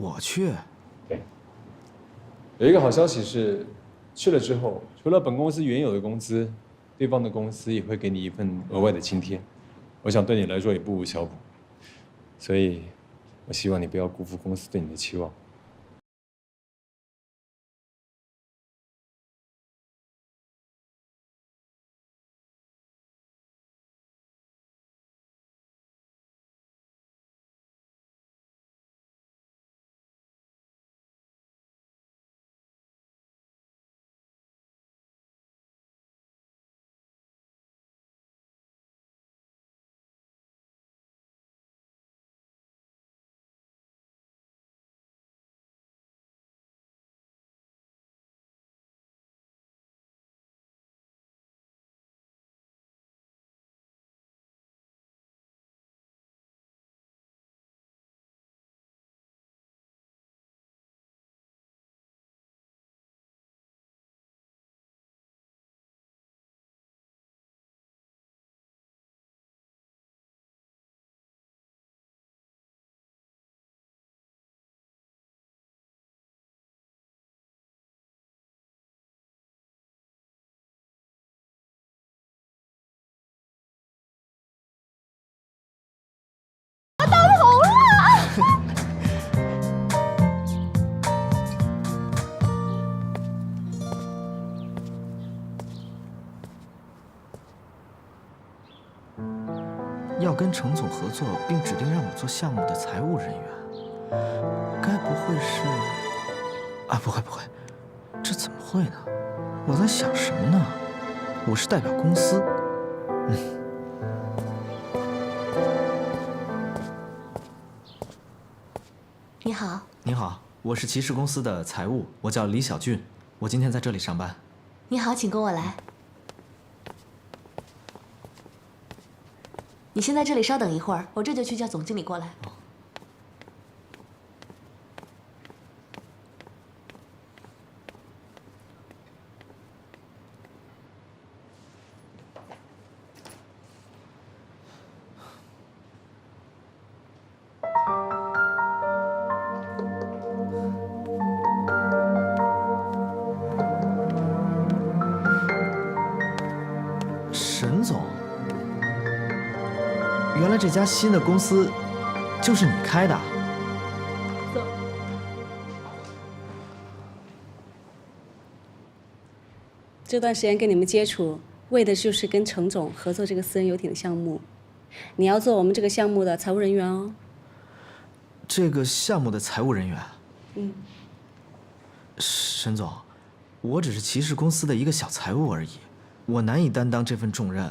我去。对。有一个好消息是，去了之后，除了本公司原有的工资，对方的公司也会给你一份额外的津贴。我想对你来说也不无小补。所以，我希望你不要辜负公司对你的期望。要跟程总合作，并指定让我做项目的财务人员，该不会是……啊，不会，这怎么会呢？我在想什么呢？我是代表公司。你好。您好，我是骑士公司的财务，我叫李小俊，我今天在这里上班。你好，请跟我来。你先在这里稍等一会儿，我这就去叫总经理过来。沈总。原来这家新的公司就是你开的。走。这段时间跟你们接触，为的就是跟程总合作这个私人游艇的项目。你要做我们这个项目的财务人员哦。这个项目的财务人员？沈总，我只是骑士公司的一个小财务而已，我难以担当这份重任。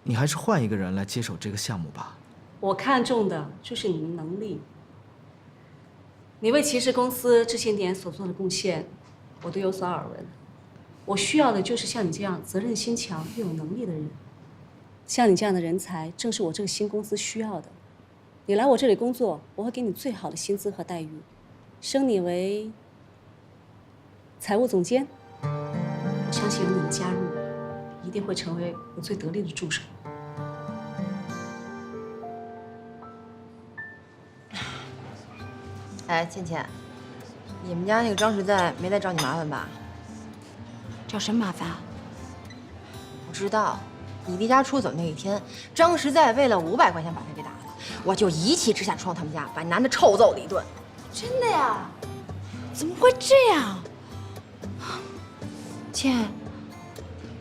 你还是换一个人来接手这个项目吧。我看重的就是你们能力。你为骑士公司这些年所做的贡献，我都有所耳闻。我需要的就是像你这样责任心强又有能力的人。像你这样的人才，正是我这个新公司需要的。你来我这里工作，我会给你最好的薪资和待遇，升你为财务总监。我相信有你的加入，一定会成为我最得力的助手。哎，倩倩，你们家那个张实在没来找你麻烦吧？找什么麻烦啊？不知道，你离家出走那一天，张实在为了500块钱把他给打了，我就一气之下冲他们家，把男的臭揍了一顿。真的呀？怎么会这样？倩，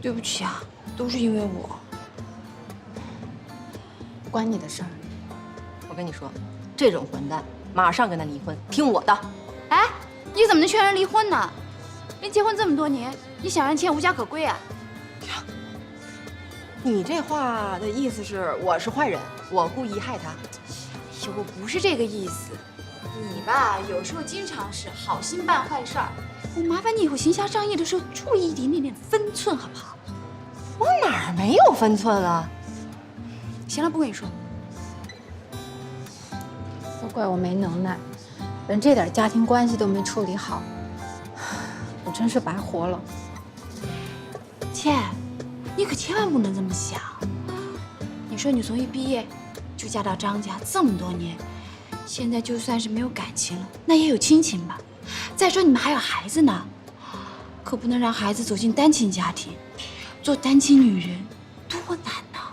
对不起啊，都是因为我。关你的事儿。我跟你说，这种混蛋，马上跟他离婚，听我的。哎，你怎么能劝人离婚呢？人结婚这么多年，你想让倩无家可归啊？你这话的意思是我是坏人，我故意害他？哎呦，我不是这个意思。你吧，有时候经常是好心办坏事儿。我麻烦你以后行侠仗义的时候注意一点点分寸，好不好？我哪儿没有分寸啊？行了，不跟你说。都怪我没能耐，连这点家庭关系都没处理好，我真是白活了。倩，你可千万不能这么想。你说你从一毕业就嫁到张家这么多年，现在就算是没有感情了，那也有亲情吧。再说你们还有孩子呢，可不能让孩子走进单亲家庭。做单亲女人多难呐！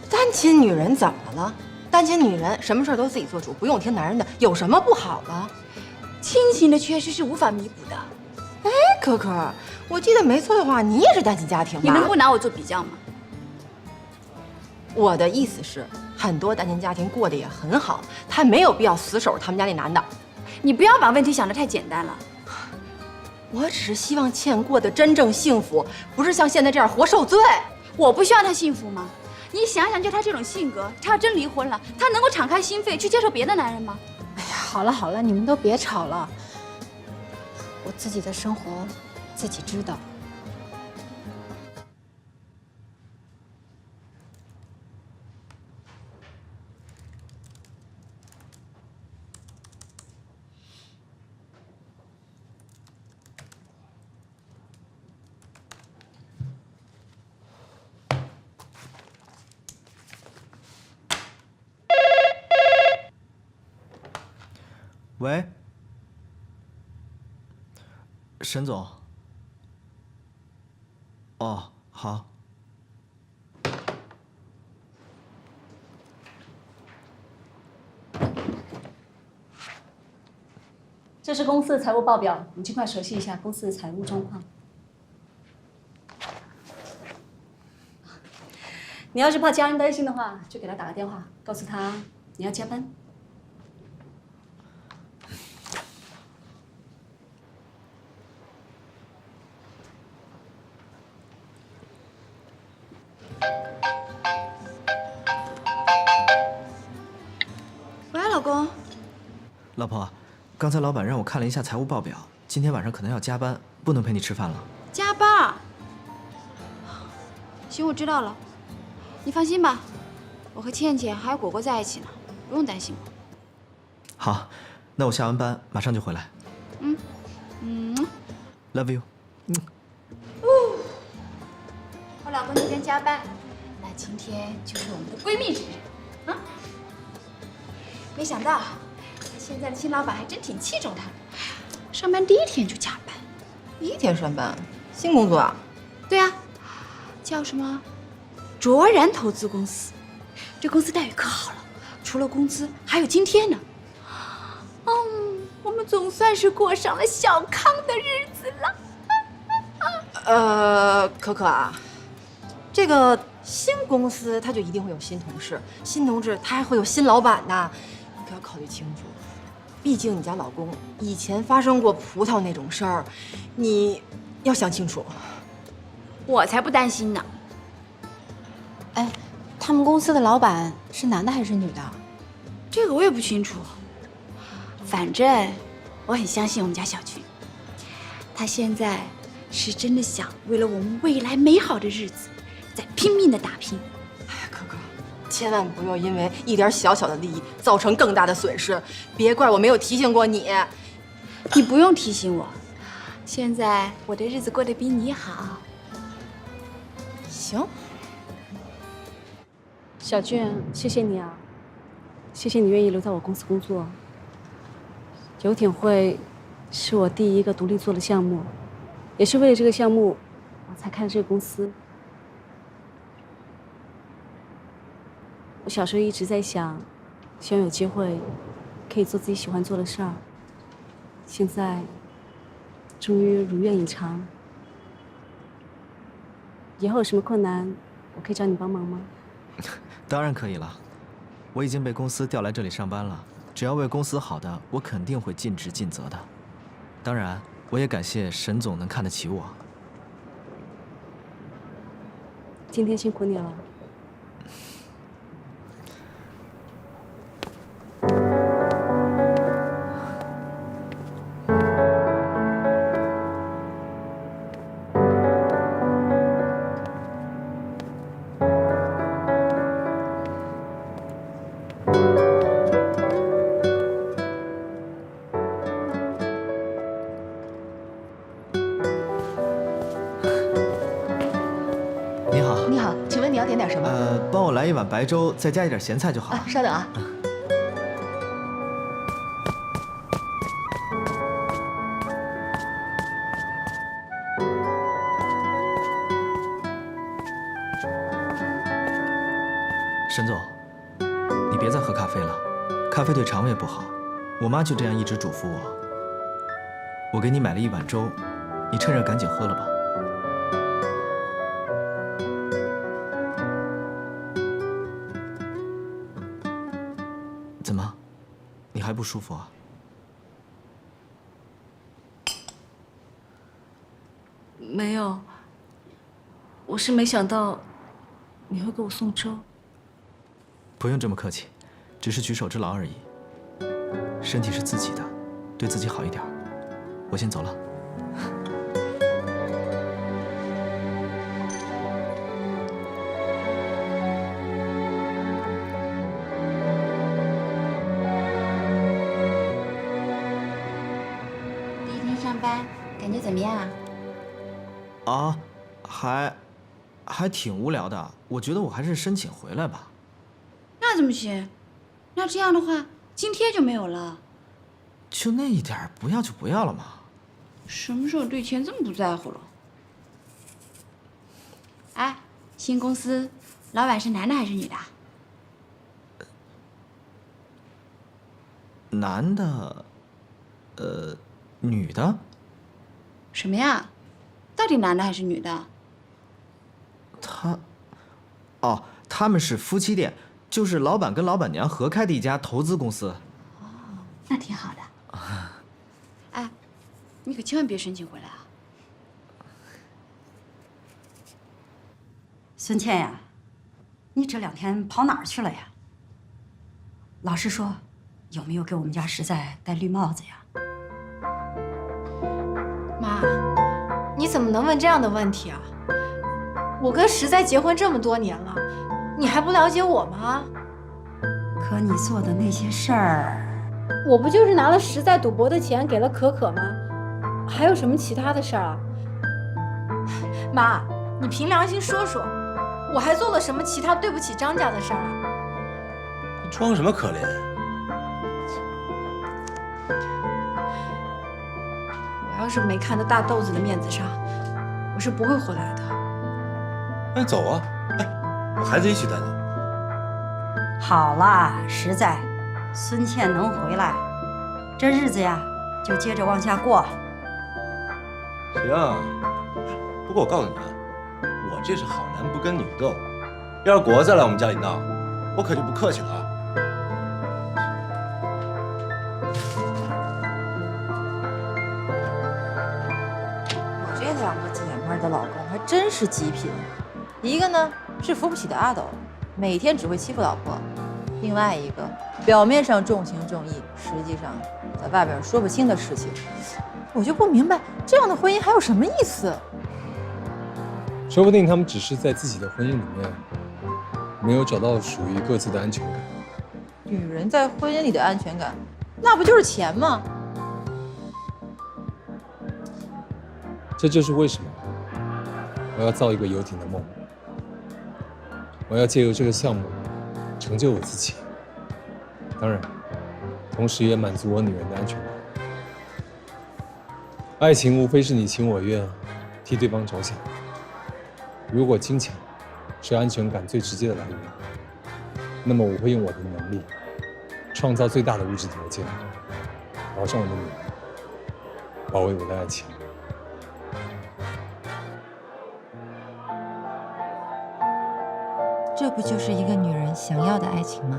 单亲女人怎么了？单亲女人什么事儿都自己做主，不用听男人的，有什么不好了？亲情的缺失是无法弥补的。哎，可可，我记得没错的话，你也是单亲家庭吧？你能不拿我做比较吗？我的意思是，很多单亲家庭过得也很好，他没有必要死守他们家那男的。你不要把问题想得太简单了。我只是希望倩过得真正幸福，不是像现在这样活受罪。我不希望他幸福吗？你想想，就他这种性格，他要真离婚了，他能够敞开心扉去接受别的男人吗？哎呀，好了好了，你们都别吵了。我自己的生活自己知道。喂，沈总。哦，好。这是公司的财务报表，你尽快熟悉一下公司的财务状况。你要是怕家人担心的话，就给他打个电话，告诉他你要加班。喂，老公。老婆，刚才老板让我看了一下财务报表，今天晚上可能要加班，不能陪你吃饭了。加班？行，我知道了。你放心吧，我和倩倩还有果果在一起呢，不用担心我。好，那我下完班马上就回来。Love you。我老公今天加班，那今天就是我们的闺蜜日啊！没想到现在的新老板还真挺器重他，上班第一天就加班。第一天上班，新工作啊？对啊，叫什么？卓然投资公司。这公司待遇可好了，除了工资还有津贴呢。我们总算是过上了小康的日子了。可可啊，这个新公司他就一定会有新同事，新同事他还会有新老板呢，你可要考虑清楚。毕竟你家老公以前发生过葡萄那种事儿，你要想清楚。我才不担心呢。哎，他们公司的老板是男的还是女的？这个我也不清楚，反正我很相信我们家小军，他现在是真的想为了我们未来美好的日子，在拼命的打拼。哎，可可，千万不要因为一点小小的利益造成更大的损失，别怪我没有提醒过你。你不用提醒我，现在我的日子过得比你好。行，小俊，谢谢你啊，谢谢你愿意留在我公司工作。油田会是我第一个独立做的项目，也是为了这个项目，我才开了这个公司。我小时候一直在想，希望有机会可以做自己喜欢做的事儿。现在终于如愿以偿。以后有什么困难，我可以找你帮忙吗？当然可以了，我已经被公司调来这里上班了，只要为公司好的，我肯定会尽职尽责的。当然，我也感谢沈总能看得起我。今天辛苦你了。你好，你好，请问你要点点什么？帮我来一碗白粥，再加一点咸菜就好。稍等啊。沈总，你别再喝咖啡了，咖啡对肠胃不好。我妈就这样一直嘱咐我。我给你买了一碗粥，你趁热赶紧喝了吧。怎么，你还不舒服啊？没有，我是没想到你会给我送粥。不用这么客气，只是举手之劳而已。身体是自己的，对自己好一点。我先走了。第一天上班，感觉怎么样？啊，还挺无聊的。我觉得我还是申请回来吧。那怎么行？那这样的话，津贴就没有了。就那一点儿，不要就不要了嘛。什么时候对钱这么不在乎了？哎，新公司老板是男的还是女的？男的，女的。什么呀？到底男的还是女的？他们是夫妻店，就是老板跟老板娘合开的一家投资公司。那挺好的。哎，你可千万别申请回来啊！孙倩呀，你这2天跑哪儿去了呀？老实说，有没有给我们家实在戴绿帽子呀？妈，你怎么能问这样的问题啊？我跟实在结婚这么多年了，你还不了解我吗？可你做的那些事儿，我不就是拿了实在赌博的钱给了可可吗？还有什么其他的事儿啊？妈，你凭良心说说，我还做了什么其他对不起张家的事儿啊？你装什么可怜？我要是没看在大豆子的面子上，我是不会回来的。那走啊！哎，把孩子一起带走。好啦，实在，孙倩能回来，这日子呀就接着往下过。行啊，不过我告诉你啊，我这是好男不跟女斗，要是果儿再来我们家里闹，我可就不客气了啊。我这2个姐妹的老公还真是极品，一个呢是扶不起的阿斗，每天只会欺负老婆；另外一个表面上重情重义，实际上在外边说不清的事情。我就不明白，这样的婚姻还有什么意思？说不定他们只是在自己的婚姻里面没有找到属于各自的安全感。女人在婚姻里的安全感，那不就是钱吗？这就是为什么我要造一个游艇的梦。我要借由这个项目成就我自己，当然，同时也满足我女人的安全感。爱情无非是你情我愿，替对方着想。如果金钱是安全感最直接的来源，那么我会用我的能力，创造最大的物质条件，保障我的女人，保卫我的爱情。这不就是一个女人想要的爱情吗？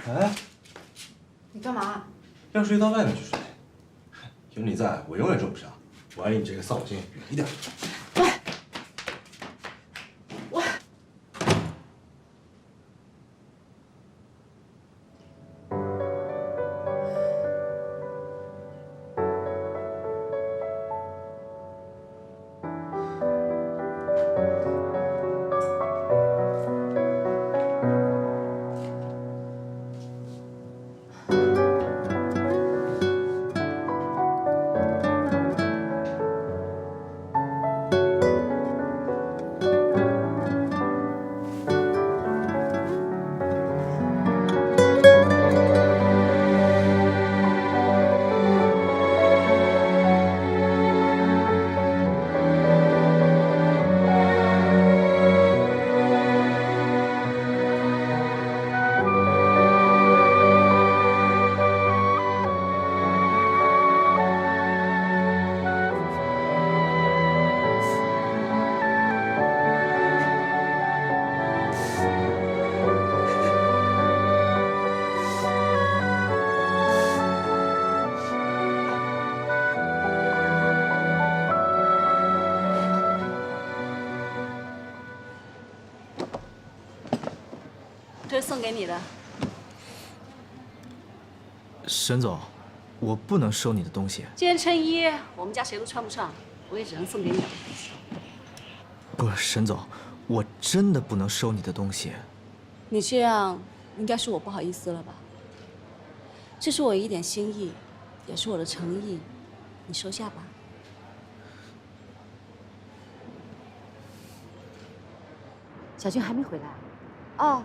哎，你干嘛？要睡到外面去睡。有你在，我永远追不上。我爱你这个扫兴，远一点。这是送给你的。沈总，我不能收你的东西。这件衬衣我们家谁都穿不上，我也只能送给你了。不是，沈总，我真的不能收你的东西。你这样应该是我不好意思了吧？这是我一点心意，也是我的诚意，你收下吧。小俊还没回来。哦，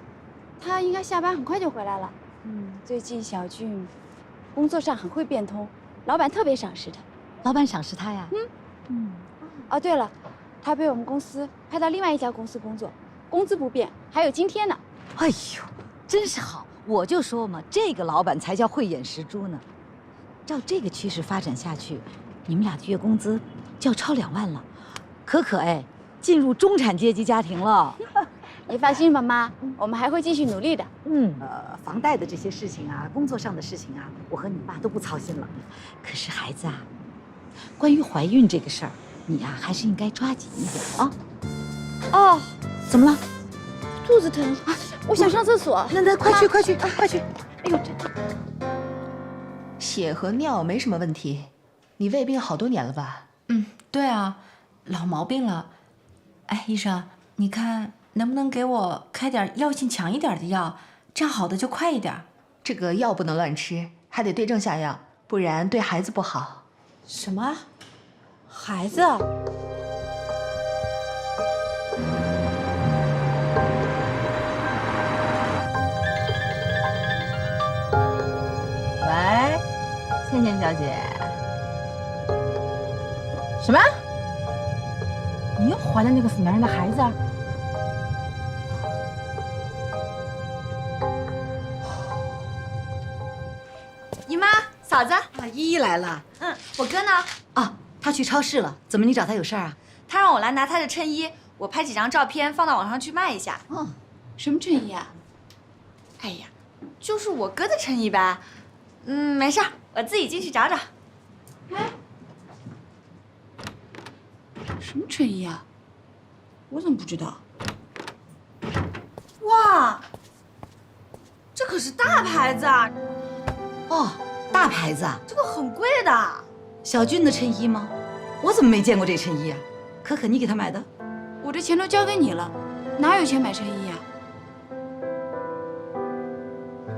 他应该下班很快就回来了。最近小俊工作上很会变通，老板特别赏识他。老板赏识他呀？哦，对了，他被我们公司派到另外一家公司工作，工资不变，还有津贴呢。哎呦，真是好！我就说嘛，这个老板才叫慧眼识珠呢。照这个趋势发展下去，你们俩的月工资就要超2万了，可哎，进入中产阶级家庭了。你放心吧，妈，我们还会继续努力的。房贷的这些事情啊，工作上的事情啊，我和你爸都不操心了。可是孩子啊，关于怀孕这个事儿，你啊还是应该抓紧一点啊。哦，怎么了？肚子疼，我想上厕所。那快去快去快去！哎呦，这血和尿没什么问题，你胃病好多年了吧？对啊，老毛病了。哎，医生，你看能不能给我开点药性强一点的药，这样好的就快一点。这个药不能乱吃，还得对症下药，不然对孩子不好。什么？孩子？喂，倩倩小姐。什么？你又怀了那个死男人的孩子？姨妈、嫂子，依依来了。我哥呢？啊，他去超市了。怎么，你找他有事儿啊？他让我来拿他的衬衣，我拍几张照片放到网上去卖一下。什么衬衣啊？哎呀，就是我哥的衬衣呗。没事儿，我自己进去找找。什么衬衣啊？我怎么不知道？哇，这可是大牌子啊！哦，大牌子啊，这个很贵的。小俊的衬衣吗？我怎么没见过这衬衣啊？可，你给他买的？我这钱都交给你了，哪有钱买衬衣啊？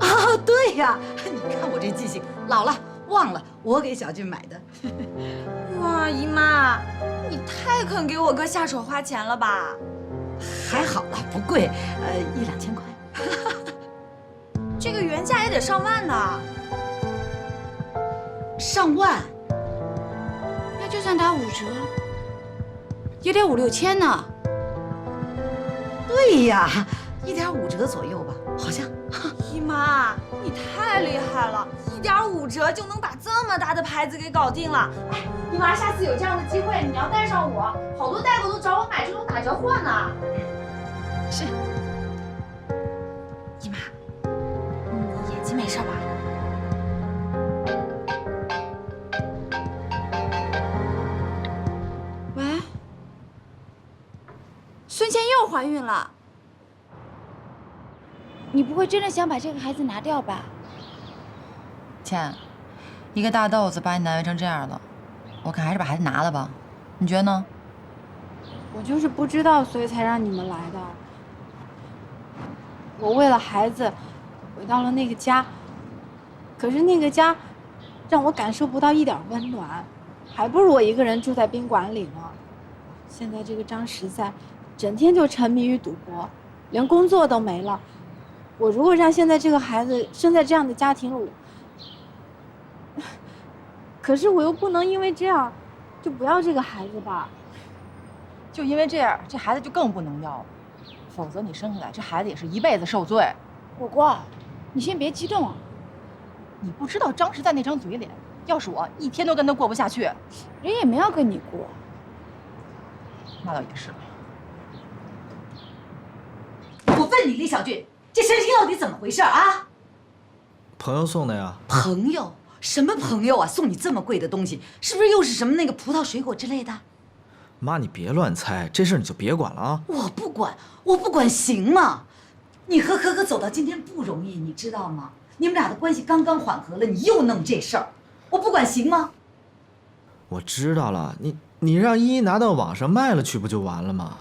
啊，对呀，你看我这记性，老了忘了，我给小俊买的。哇，姨妈，你太肯给我哥下手花钱了吧？还好啦，不贵，1、2千块。这个原价也得上万呢。上万？那就算打5折，也得5、6千呢。对呀，1.5折左右吧，好像。姨妈，你太厉害了，1.5折就能把这么大的牌子给搞定了。哎，姨妈，下次有这样的机会，你要带上我，好多代购都找我买这种打折货呢。是。姨妈，你眼睛没事吧？喂，孙倩又怀孕了。你不会真的想把这个孩子拿掉吧？倩，一个大豆子把你难为成这样了，我看还是把孩子拿了吧。你觉得呢？我就是不知道，所以才让你们来的。我为了孩子回到了那个家，可是那个家让我感受不到一点温暖，还不如我一个人住在宾馆里呢。现在这个张实在整天就沉迷于赌博，连工作都没了。我如果让现在这个孩子生在这样的家庭里，可是我又不能因为这样就不要这个孩子吧？就因为这样，这孩子就更不能要了，否则你生下来，这孩子也是一辈子受罪。果果，你先别激动啊。你不知道张实在那张嘴脸，要是我一天都跟他过不下去。人也没要跟你过。那倒也是。我问你，李小俊，这身体到底怎么回事啊？朋友送的呀。朋友？什么朋友啊？送你这么贵的东西，是不是又是什么那个葡萄水果之类的？妈，你别乱猜，这事儿你就别管了啊。我不管，行吗？你和可可走到今天不容易，你知道吗？你们俩的关系刚刚缓和了，你又弄这事儿，我不管行吗？我知道了，你让依依拿到网上卖了去不就完了吗？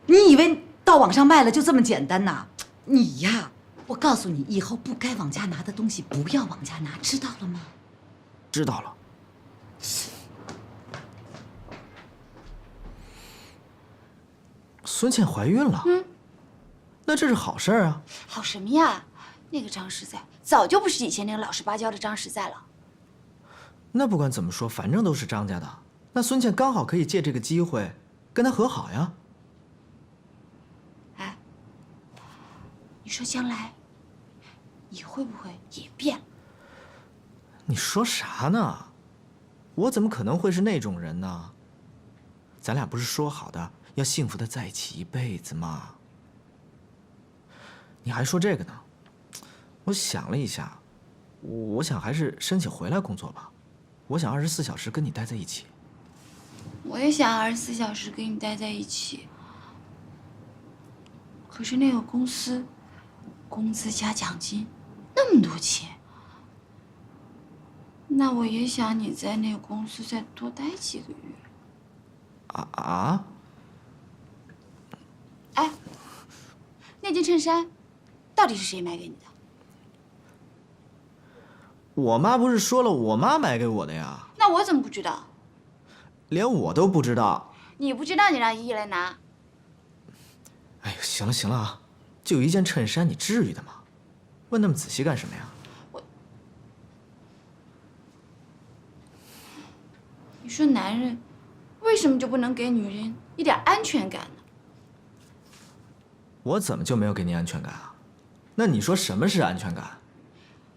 你以为到网上卖了就这么简单呐？你呀，我告诉你，以后不该往家拿的东西不要往家拿，知道了吗？知道了。孙倩怀孕了，那这是好事儿啊。好什么呀？那个张实在早就不是以前那个老实巴交的张实在了。那不管怎么说，反正都是张家的，那孙倩刚好可以借这个机会跟他和好呀。哎，你说将来你会不会也变了？你说啥呢？我怎么可能会是那种人呢？咱俩不是说好的要幸福的在一起一辈子吗？你还说这个呢？我想了一下，我想还是申请回来工作吧。我想24小时跟你待在一起。我也想24小时跟你待在一起，可是那个公司工资加奖金那么多钱，那我也想你在那个公司再多待几个月。哎，那件衬衫到底是谁买给你的？我妈不是说了，我妈买给我的呀。那我怎么不知道？连我都不知道。你不知道，你让依依来拿。哎呦，行了行了啊，就有一件衬衫，你至于的吗？问那么仔细干什么呀？你说男人为什么就不能给女人一点安全感呢？我怎么就没有给你安全感啊？那你说什么是安全感？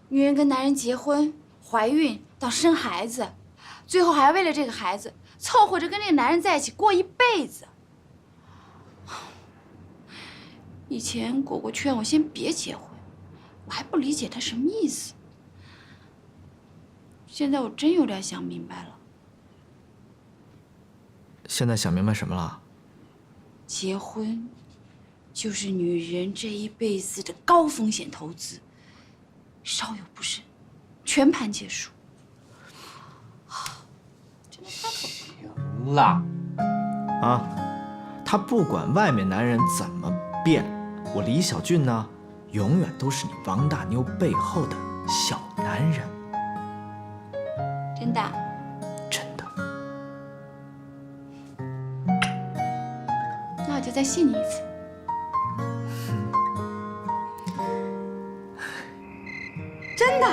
女人跟男人结婚、怀孕到生孩子，最后还为了这个孩子凑合着跟这个男人在一起过一辈子。以前果果劝我先别结婚，我还不理解他什么意思。现在我真有点想明白了。现在想明白什么了？结婚就是女人这一辈子的高风险投资，稍有不慎，全盘皆输。真的太可怕了。行了，啊，他不管外面男人怎么变，我李小俊呢，永远都是你王大妞背后的小男人。真的？真的。那我就再信你一次。真的，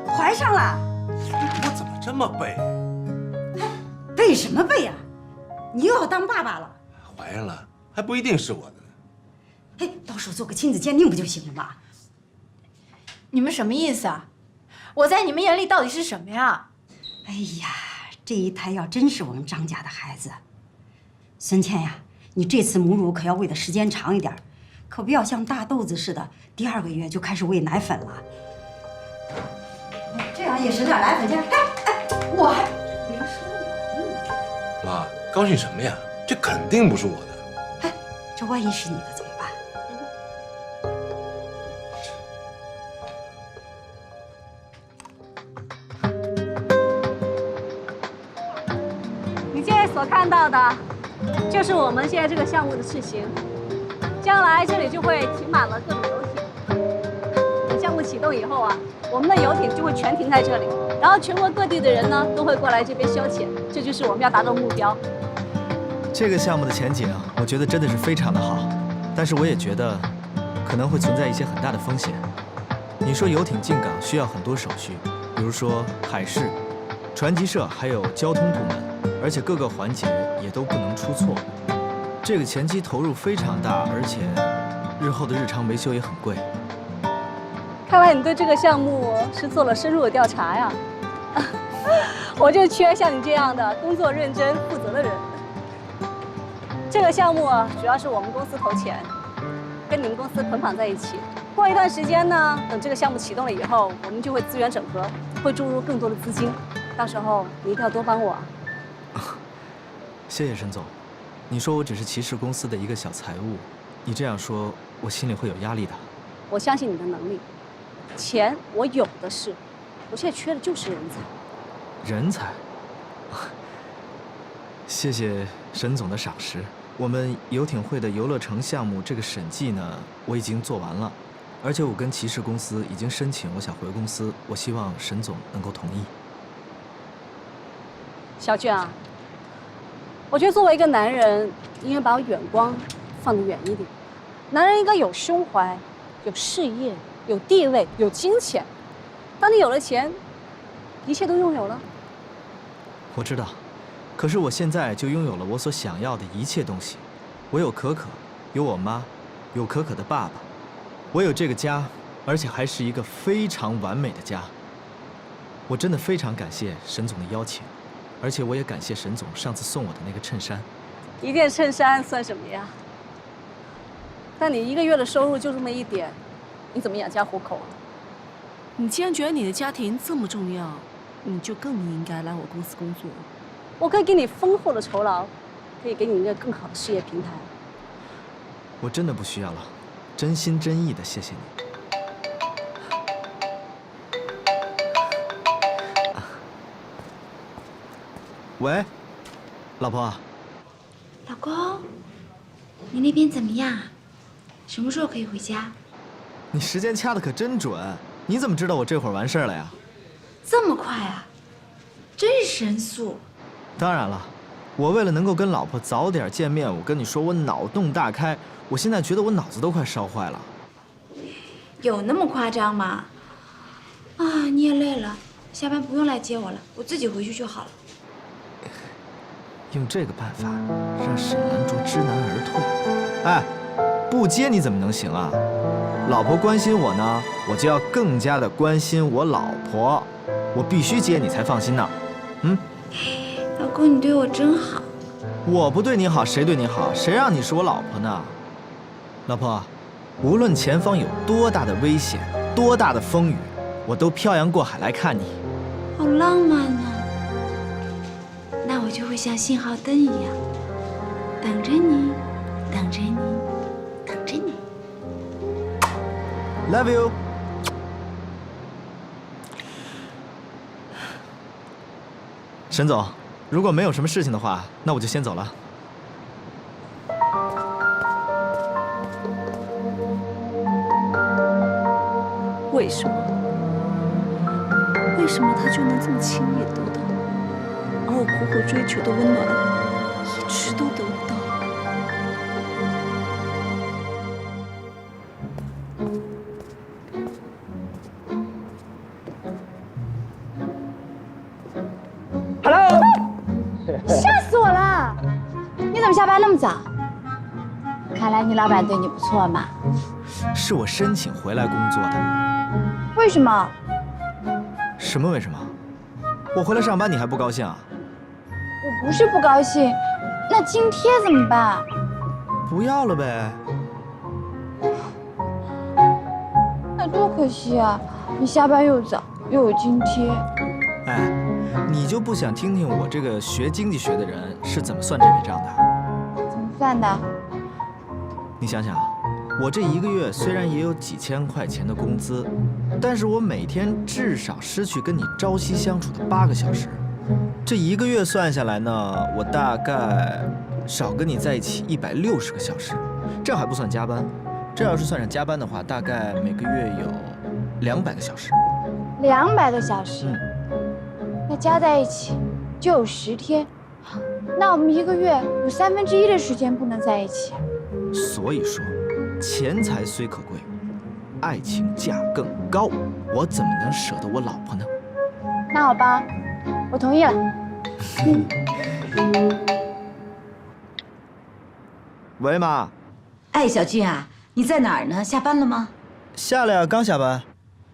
怀上了。我怎么这么背？背什么背呀？你又要当爸爸了。怀上了还不一定是我的呢。哎，到时候做个亲子鉴定不就行了吗？你们什么意思啊？我在你们眼里到底是什么呀？哎呀，这一胎要真是我们张家的孩子，孙倩呀，你这次母乳可要喂的时间长一点，可不要像大豆子似的，第2个月就开始喂奶粉了。这样也省点奶粉钱。哎，我还没说完呢。妈，高兴什么呀？这肯定不是我的。哎，这万一是你的怎么办？你现在所看到的，就是我们现在这个项目的事情。将来这里就会停满了各种游艇。等项目启动以后啊，我们的游艇就会全停在这里，然后全国各地的人呢都会过来这边消遣，这就是我们要达到的目标。这个项目的前景，我觉得真的是非常的好，但是我也觉得可能会存在一些很大的风险。你说游艇进港需要很多手续，比如说海事、船级社还有交通部门，而且各个环节也都不能出错。这个前期投入非常大，而且日后的日常维修也很贵。看来你对这个项目是做了深入的调查呀。我就缺像你这样的工作认真、负责的人。这个项目主要是我们公司投钱，跟你们公司捆绑在一起。过一段时间呢，等这个项目启动了以后，我们就会资源整合，会注入更多的资金。到时候你一定要多帮我啊。谢谢沈总，你说我只是骑士公司的一个小财务，你这样说，我心里会有压力的。我相信你的能力，钱我有的是，我现在缺的就是人才。人才？谢谢沈总的赏识。我们游艇会的游乐城项目这个审计呢，我已经做完了，而且我跟骑士公司已经申请，我想回公司，我希望沈总能够同意。小俊啊，我觉得作为一个男人，应该把眼光放得远一点。男人应该有胸怀，有事业，有地位，有金钱。当你有了钱，一切都拥有了。我知道，可是我现在就拥有了我所想要的一切东西。我有可可，有我妈，有可可的爸爸，我有这个家，而且还是一个非常完美的家。我真的非常感谢沈总的邀请，而且我也感谢沈总上次送我的那个衬衫。一件衬衫算什么呀？但你一个月的收入就这么一点，你怎么养家糊口啊？你既然觉得你的家庭这么重要，你就更应该来我公司工作。我可以给你丰厚的酬劳，可以给你一个更好的事业平台。我真的不需要了，真心真意的谢谢你。喂，老婆。老公，你那边怎么样？什么时候可以回家？你时间掐的可真准，你怎么知道我这会儿完事儿了呀？这么快啊，真是神速。当然了，我为了能够跟老婆早点见面，我跟你说我脑洞大开，我现在觉得我脑子都快烧坏了。有那么夸张吗？啊，你也累了，下班不用来接我了，我自己回去就好了。用这个办法让沈兰卓知难而退。哎，不接你怎么能行啊？老婆关心我呢，我就要更加的关心我老婆，我必须接你才放心呢。嗯，老公，你对我真好。我不对你好，谁对你好？谁让你是我老婆呢？老婆，无论前方有多大的危险，多大的风雨，我都漂洋过海来看你。好浪漫啊！那我就会像信号灯一样，等着你，等着你，等着你。Love you。沈总，如果没有什么事情的话，那我就先走了。为什么？为什么他就能这么轻易得到，而我苦苦追求的温暖，一直都得不到？吓死我了！你怎么下班那么早？看来你老板对你不错嘛。是我申请回来工作的。为什么？什么为什么？我回来上班你还不高兴啊？我不是不高兴，那津贴怎么办？不要了呗。那多可惜啊！你下班又早，又有津贴。哎，你就不想听听我这个学经济学的人是怎么算这笔账的？怎么算的？你想想，我这一个月虽然也有几千块钱的工资，但是我每天至少失去跟你朝夕相处的8个小时。这一个月算下来呢，我大概少跟你在一起160个小时，这样还不算加班。这要是算上加班的话，大概每个月有200个小时。200个小时。那加在一起就有10天，那我们一个月有1/3的时间不能在一起。所以说，钱财虽可贵，爱情价更高。我怎么能舍得我老婆呢？那好吧，我同意了。喂，妈。哎，小俊啊，你在哪儿呢？下班了吗？下了呀，刚下班。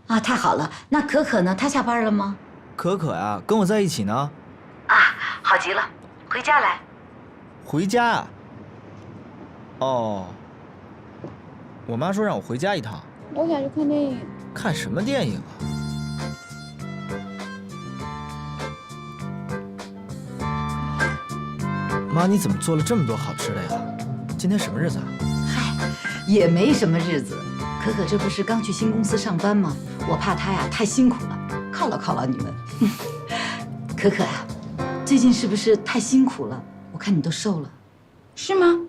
啊，太好了。那可可呢？她下班了吗？可可呀，跟我在一起呢。啊，好极了，回家来。回家啊？哦，我妈说让我回家一趟。我想去看电影。看什么电影啊？妈，你怎么做了这么多好吃的呀？今天什么日子啊？嗨，也没什么日子，可可这不是刚去新公司上班吗？我怕她呀太辛苦了，犒劳犒劳你们。可可呀，最近是不是太辛苦了？我看你都瘦了。是吗？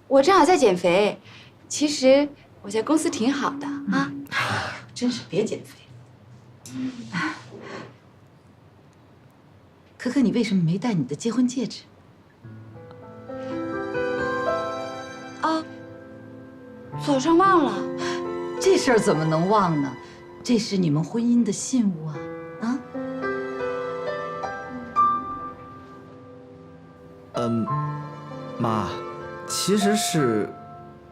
我正好在减肥。其实我在公司挺好的啊。真是别减肥。可可，你为什么没戴你的结婚戒指？啊，手上忘了。这事儿怎么能忘呢？这是你们婚姻的信物啊！啊？妈，其实是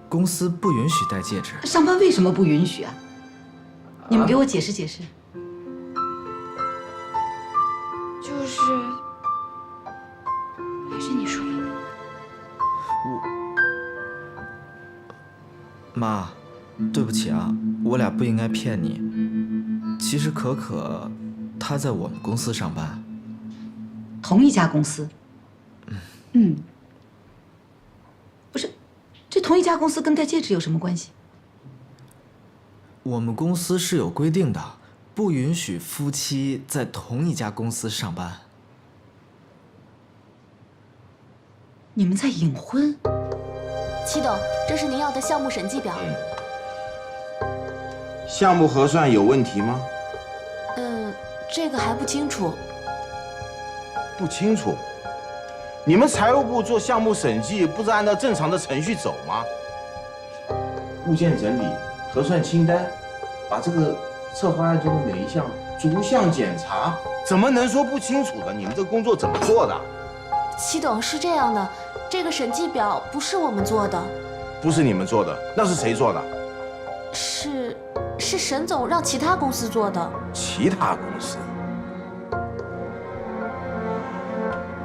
公司不允许戴戒指。上班为什么不允许啊？你们给我解释解释。就是还是你说吧。妈，对不起啊，我俩不应该骗你。其实可可，她在我们公司上班。同一家公司？嗯。不是，这同一家公司跟戴戒指有什么关系？我们公司是有规定的，不允许夫妻在同一家公司上班。你们在隐婚？齐董，这是您要的项目审计表。项目核算有问题吗？这个还不清楚。不清楚。你们财务部做项目审计，不是按照正常的程序走吗？物件整理、核算清单，把这个策划案中的每一项逐项检查，怎么能说不清楚的？你们这个工作怎么做的？齐董，是这样的，这个审计表不是我们做的。不是你们做的，那是谁做的？是沈总让其他公司做的。其他公司？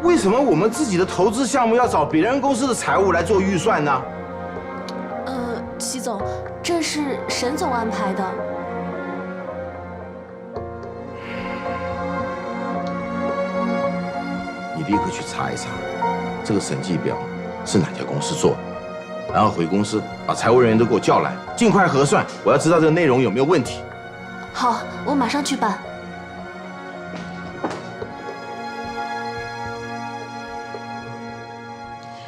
为什么我们自己的投资项目要找别人公司的财务来做预算呢？齐总，这是沈总安排的。你立刻去查一查，这个审计表是哪家公司做的，然后回公司把财务人员都给我叫来，尽快核算，我要知道这个内容有没有问题。好，我马上去办。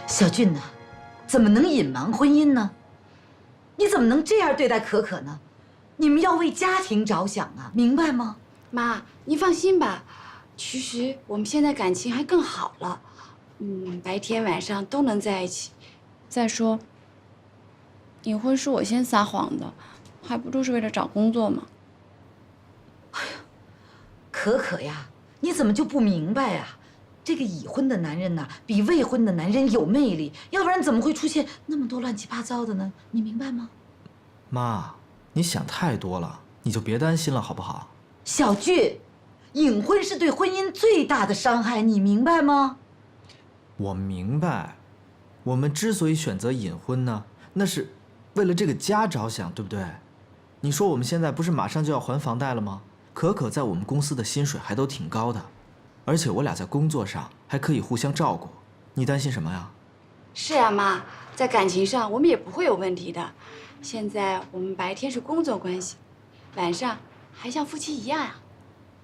小俊呐，怎么能隐瞒婚姻呢？你怎么能这样对待可可呢？你们要为家庭着想啊，明白吗？妈，您放心吧，其实我们现在感情还更好了，白天晚上都能在一起。再说，隐婚是我先撒谎的，还不都是为了找工作吗？哎呀，可可呀，你怎么就不明白呀？这个已婚的男人呐，比未婚的男人有魅力，要不然怎么会出现那么多乱七八糟的呢？你明白吗？妈，你想太多了，你就别担心了，好不好？小俊，隐婚是对婚姻最大的伤害，你明白吗？我明白，我们之所以选择隐婚呢，那是为了这个家着想，对不对？你说我们现在不是马上就要还房贷了吗？可可在我们公司的薪水还都挺高的。而且我俩在工作上还可以互相照顾，你担心什么呀？是啊，妈，在感情上我们也不会有问题的。现在我们白天是工作关系，晚上还像夫妻一样呀。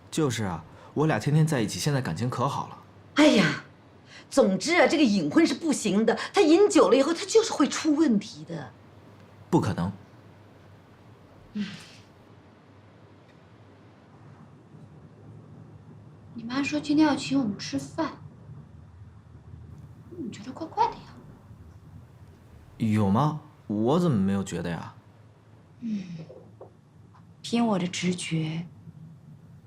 就是啊，我俩天天在一起，现在感情可好了。哎呀，总之啊，这个隐婚是不行的，他饮酒了以后，他就是会出问题的。不可能。你妈说今天要请我们吃饭，你觉得怪怪的呀？有吗？我怎么没有觉得呀？凭我的直觉，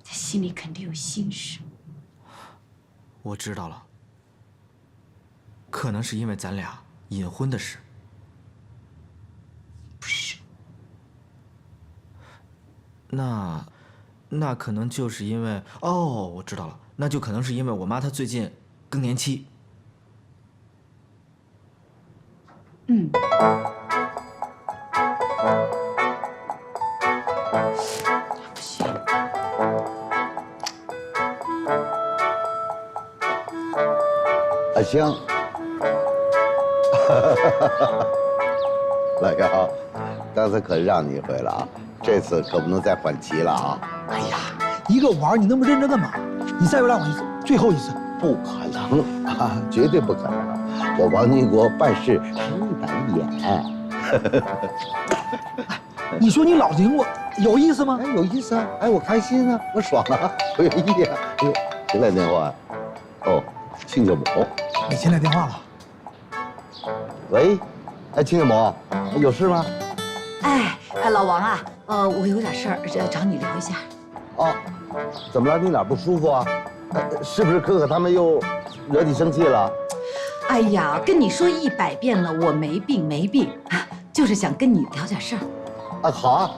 他心里肯定有心事。我知道了，可能是因为咱俩隐婚的事。不是。那可能就是因为哦，我知道了，那就可能是因为我妈她最近更年期。不行。阿香，来呀，刚才可让你一回了啊，这次可不能再缓期了啊！哎呀，一个玩你那么认真干嘛？你再让我一次，最后一次。不可能啊，绝对不可能！我王金国办事实力敢演。你说你老领我有意思吗？有意思啊！哎，我开心啊，我爽啊，我有意义啊！哎呦，谁来电话？哦，亲家母。你接来电话了？喂，哎，亲家母，有事吗？哎，老王啊，我有点事儿，找你聊一下。哦，怎么了？你哪不舒服啊？是不是可可他们又惹你生气了？哎呀，跟你说100遍了，我没病没病，就是想跟你聊点事儿。啊，好啊，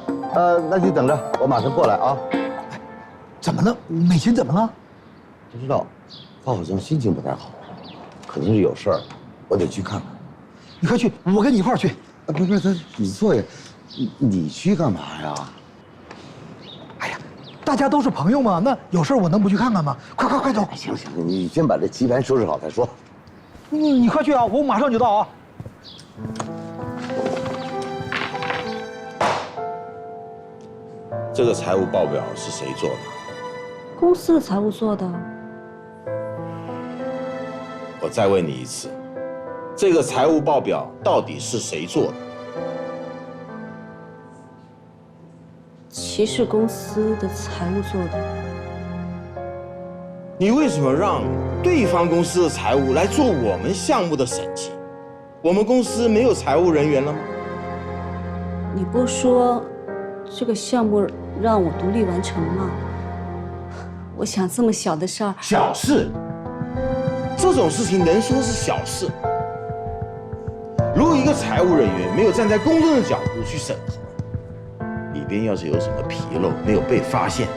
那你等着，我马上过来啊。怎么了？美琴怎么了？不知道，她好像心情不太好，肯定是有事儿，我得去看看。你快去，我跟你一块儿去。不是，你坐下，你去干嘛呀？大家都是朋友嘛，那有事我能不去看看吗？快走！行，你先把这棋盘收拾好再说。你快去啊，我马上就到啊。这个财务报表是谁做的？公司的财务做的。我再问你一次，这个财务报表到底是谁做的？骑士公司的财务做的。你为什么让对方公司的财务来做我们项目的审计？我们公司没有财务人员了吗？你不说这个项目让我独立完成吗？我想这么小的事儿，小事，这种事情能说是小事？如果一个财务人员没有站在公正的角度去审核，里边要是有什么纰漏没有被发现，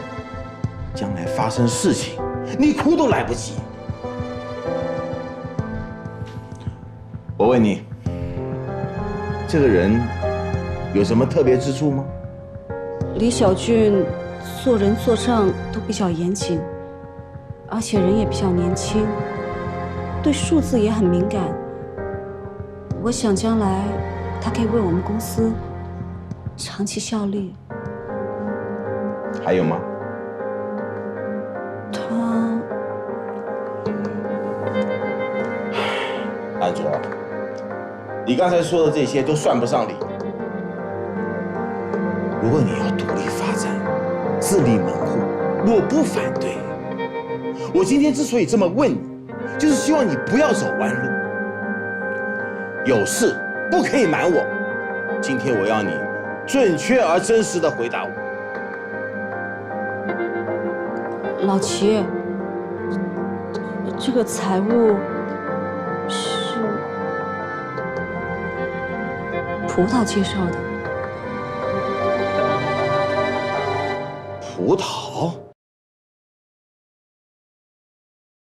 将来发生事情，你哭都来不及。我问你，这个人有什么特别之处吗？李小俊做人做账都比较严谨，而且人也比较年轻，对数字也很敏感。我想将来他可以为我们公司长期效力。还有吗？安卓，你刚才说的这些都算不上理。如果你要独立发展，自立门户，我不反对。我今天之所以这么问你，就是希望你不要走弯路。有事不可以瞒我。今天我要你准确而真实的回答我。老齐，这个财务是葡萄介绍的。葡萄？